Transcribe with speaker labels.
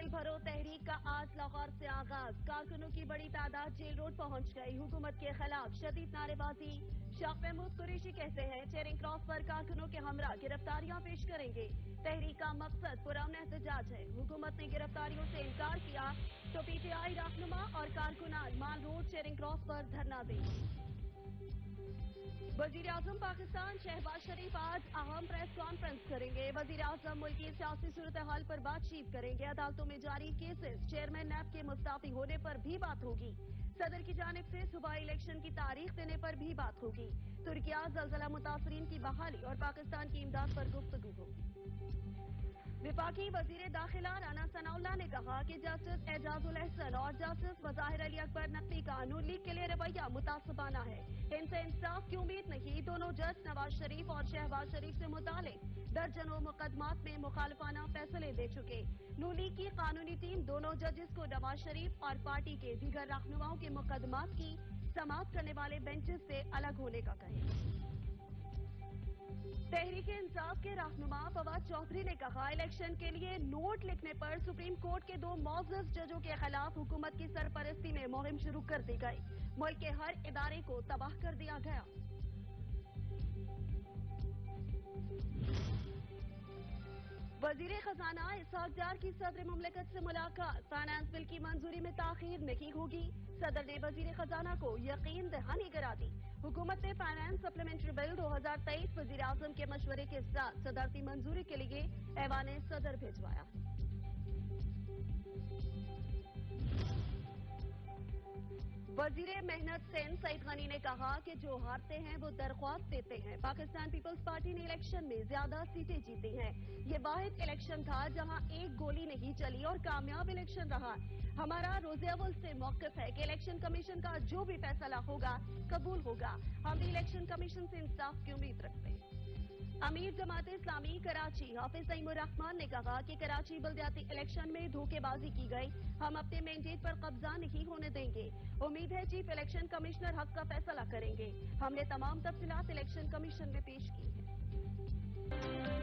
Speaker 1: भरो तहरीक का आज लाहौर से आगाज। कारकुनों की बड़ी तादाद जेल रोड पहुंच गई। हुकूमत के खिलाफ शदीद नारेबाजी। शाह महमूद कुरैशी कहते हैं चेरिंग क्रॉस पर कारकुनों के हमरा गिरफ्तारियां पेश करेंगे। तहरीक का मकसद पुरअमन एहतजाज है। हुकूमत ने गिरफ्तारियों से इनकार किया तो PTI रहनुमा और कारकुनान माल रोड चेरिंग क्रॉस पर धरना देंगे। वजीर आजम पाकिस्तान शहबाज शरीफ आज अहम प्रेस कॉन्फ्रेंस करेंगे। वजीर आजम मुल्क की सियासी सूरत हाल पर बातचीत करेंगे। अदालतों में जारी केसेस, चेयरमैन नैब के मुस्तफी होने पर भी बात होगी। सदर की जानिब से सुबह इलेक्शन की तारीख देने पर भी बात होगी। तुर्किया ज़लज़ला मुतासरीन की बहाली और पाकिस्तान की इमदाद पर गुफ्तगू होगी। विफाकी वजीर दाखिला राना सनाउल्लाह ने कहा कि जस्टिस एजाजुल एहसन और जस्टिस मज़ाहिर अली अकबर नकवी का नून लीग के लिए रवैया मुतासबाना है। इनसे इंसाफ की उम्मीद नहीं। दोनों जज नवाज शरीफ और शहबाज शरीफ से मुतालिक दर्जनों मुकदमात में मुखालफाना फैसले दे चुके। नून लीग की कानूनी टीम दोनों जजेस को नवाज शरीफ और पार्टी के दीगर रहनुमाओं के मुकदमात की समाअत करने वाले बेंचेस से अलग होने का कहे। तहरीक-ए-इंसाफ के रहनुमा फवाद चौधरी ने कहा इलेक्शन के लिए नोट लिखने पर सुप्रीम कोर्ट के 2 मौजूद जजों के खिलाफ हुकूमत की सरपरस्ती में मुहिम शुरू कर दी गई। मुल्क के हर इदारे को तबाह कर दिया गया। वजीर खजाना इसहाक डार की सदर मुमलिकत से मुलाकात। फाइनेंस बिल की मंजूरी में ताखीर नहीं होगी। सदर ने वजीर खजाना को यकीन दहानी करा दी। हुकूमत ने फाइनेंस सप्लीमेंट्री बिल 2023 वजीर आजम के मशवरे के साथ सदरती मंजूरी के लिए ऐवान सदर भिजवाया। वजीर मेहनत सेन सईद गनी ने कहा कि जो हारते हैं वो दरख्वास्त देते हैं। पाकिस्तान पीपल्स पार्टी ने इलेक्शन में ज्यादा सीटें जीती हैं। ये वाहिद इलेक्शन था जहां एक गोली नहीं चली और कामयाब इलेक्शन रहा। हमारा रोज़े अव्वल से मौक़िफ़ है कि इलेक्शन कमीशन का जो भी फैसला होगा कबूल होगा। हम भी इलेक्शन कमीशन से इंसाफ की उम्मीद रखते हैं। अमीर जमात इस्लामी कराची हाफिज तैमूर रहमान ने कहा कि कराची बल्दियाती इलेक्शन में धोखेबाजी की गई। हम अपने मैंडेट पर कब्जा नहीं होने देंगे। उम्मीद है चीफ इलेक्शन कमिश्नर हक का फैसला करेंगे। हमने तमाम तफसीलात इलेक्शन कमीशन में पेश की हैं।